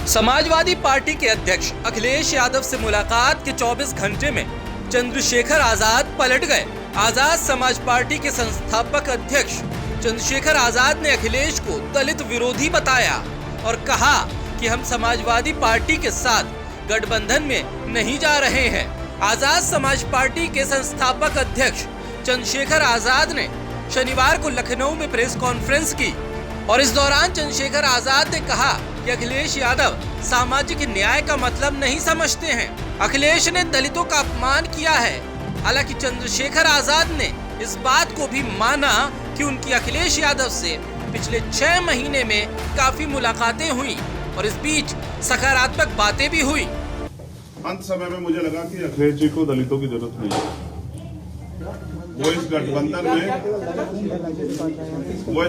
Samajwadi party के अध्यक्ष अखिलेश यादव से मुलाकात के 24 घंटे में चंद्रशेखर आजाद पलट गए। आजाद समाज पार्टी के संस्थापक अध्यक्ष चंद्रशेखर आजाद ने अखिलेश को दलित विरोधी बताया और कहा कि हम समाजवादी पार्टी के साथ गठबंधन में नहीं जा रहे हैं। आजाद समाज पार्टी के संस्थापक अध्यक्ष चंद्रशेखर आजाद ने शनिवार को लखनऊ में प्रेस कॉन्फ्रेंस की और इस दौरान चंद्रशेखर आजाद ने कहा कि अखिलेश यादव सामाजिक न्याय का मतलब नहीं समझते हैं। अखिलेश ने दलितों का अपमान किया है। हालांकि चंद्रशेखर आजाद ने इस बात को भी माना कि उनकी अखिलेश यादव से पिछले 6 महीने में काफी मुलाकातें हुई और इस बीच सकारात्मक बातें भी हुई। अंत समय में मुझे लगा कि अखिलेश जी को दलितों की जरूरत नहीं है। वो इस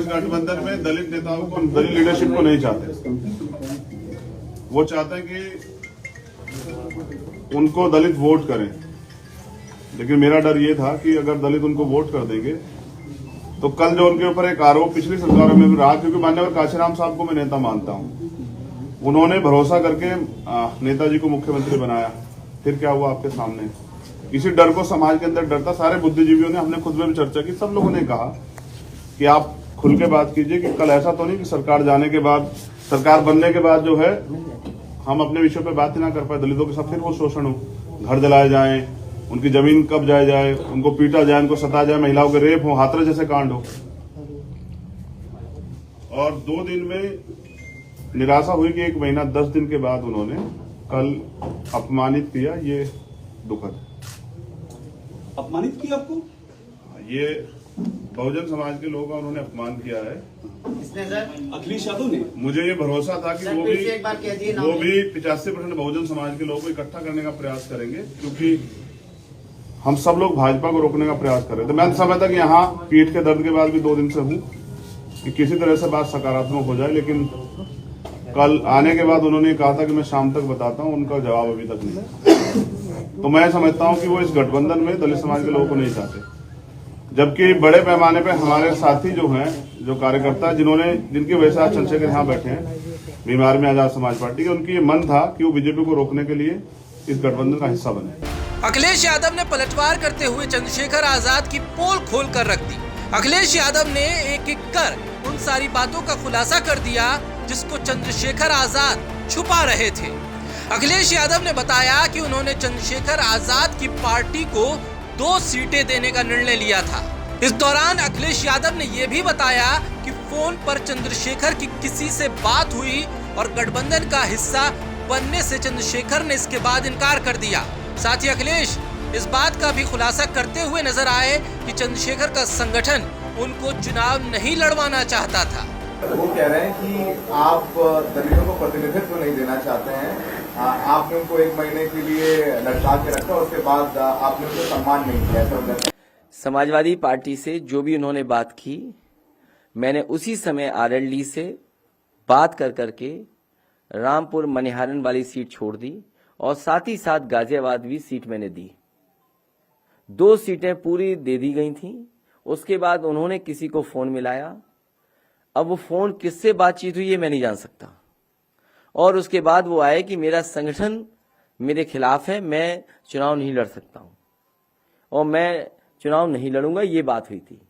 गठबंधन में दलित नेताओं को, दलित लीडरशिप को नहीं चाहते। वो चाहते हैं कि उनको दलित वोट करें, लेकिन मेरा डर ये था कि अगर दलित उनको वोट कर देंगे तो कल जो उनके ऊपर एक आरोप पिछली सरकारों में भी रहा, क्योंकि मान्यवर काशीराम साहब को मैं नेता मानता हूं, उन्होंने भरोसा करके नेताजी को मुख्यमंत्री बनाया। फिर क्या हुआ आपके सामने। इसी डर को समाज के अंदर डरता सारे बुद्धिजीवियों ने, हमने खुद में भी चर्चा की, सब लोगों ने कहा कि आप खुल के बात कीजिए कि कल ऐसा तो नहीं कि सरकार जाने के बाद, सरकार बनने के बाद जो है हम अपने विषय पे बात ही ना कर पाए, दलितों के साथ फिर वो शोषण हो, घर जलाए जाए, उनकी जमीन कब्जाए जाए, उनको पीटा जाए, उनको सता जाए, महिलाओं के रेप हो, हाथरस जैसे कांड हो। और 2 दिन में निराशा हुई कि 1 महीना 10 दिन के बाद उन्होंने कल अपमानित किया। ये दुखद। अपमानित किया आपको? ये बहुजन समाज के लोगों का उन्होंने अपमान किया है। किसने सर? अखिलेश यादव ने। मुझे ये भरोसा था कि वो भी 85% बहुजन समाज के लोगों को इकट्ठा करने का प्रयास करेंगे, क्योंकि हम सब लोग भाजपा को रोकने का प्रयास कर रहे थे। मैं समय तक यहाँ पीठ के दर्द के बाद भी 2 दिन से हूँ कि किसी तरह से बात सकारात्मक हो जाए, लेकिन कल आने के बाद उन्होंने कहा था कि मैं शाम तक बताता हूँ, उनका जवाब अभी तक नहीं। तो मैं समझता हूँ कि वो इस गठबंधन में दलित समाज के लोगों को नहीं चाहते, जबकि बड़े पैमाने पे हमारे साथी जो हैं, जो कार्यकर्ता जिनकी वजह से आज चंद्रशेखर यहाँ बैठे हैं बीमार में आजाद समाज पार्टी के, उनकी ये मन था कि वो बीजेपी को रोकने के लिए इस गठबंधन का हिस्सा बने। अखिलेश यादव ने पलटवार करते हुए चंद्रशेखर आजाद की पोल खोल कर रख दी। अखिलेश यादव ने एक कर उन सारी बातों का खुलासा कर दिया जिसको चंद्रशेखर आजाद छुपा रहे थे। अखिलेश यादव ने बताया कि उन्होंने चंद्रशेखर आजाद की पार्टी को 2 सीटें देने का निर्णय लिया था। इस दौरान अखिलेश यादव ने यह भी बताया कि फोन पर चंद्रशेखर की किसी से बात हुई और गठबंधन का हिस्सा बनने से चंद्रशेखर ने इसके बाद इनकार कर दिया। साथ ही अखिलेश इस बात का भी खुलासा करते हुए नजर आए कि चंद्रशेखर का संगठन उनको चुनाव नहीं लड़वाना चाहता था। वो कह रहे हैं कि आप दलितों को प्रतिनिधित्व नहीं देना चाहते हैं। आपने उनको 1 महीने के लिए लटका के रखा, उसके बाद आपने उनको सम्मान नहीं किया। समाजवादी पार्टी से जो भी उन्होंने बात की, मैंने उसी समय आरएलडी से बात कर करके रामपुर मनिहारन वाली सीट छोड़ दी और साथ ही साथ गाजियाबाद भी सीट मैंने दी। 2 सीटें पूरी दे दी गई थी। उसके बाद उन्होंने किसी को फोन मिलाया। अब वो फोन किससे बातचीत हुई ये मैं नहीं जान सकता। और उसके बाद वो आए कि मेरा संगठन मेरे खिलाफ है, मैं चुनाव नहीं लड़ सकता हूं और मैं चुनाव नहीं लड़ूंगा, ये बात हुई थी।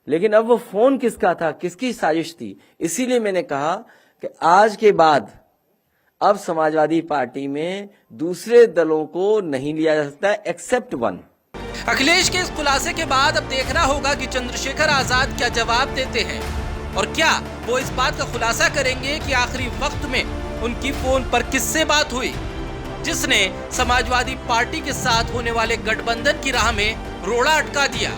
लेकिन अब वो फोन किसका था, किसकी साजिश थी, इसीलिए मैंने कहा कि आज के बाद अब समाजवादी पार्टी में दूसरे दलों को नहीं लिया जा सकता एक्सेप्ट 1। अखिलेश के इस खुलासे के बाद अब देखना होगा कि चंद्रशेखर आजाद क्या जवाब देते हैं और क्या वो इस बात का खुलासा करेंगे कि आखिरी वक्त में उनकी फोन पर किससे बात हुई जिसने समाजवादी पार्टी के साथ होने वाले गठबंधन की राह में रोड़ा अटका दिया।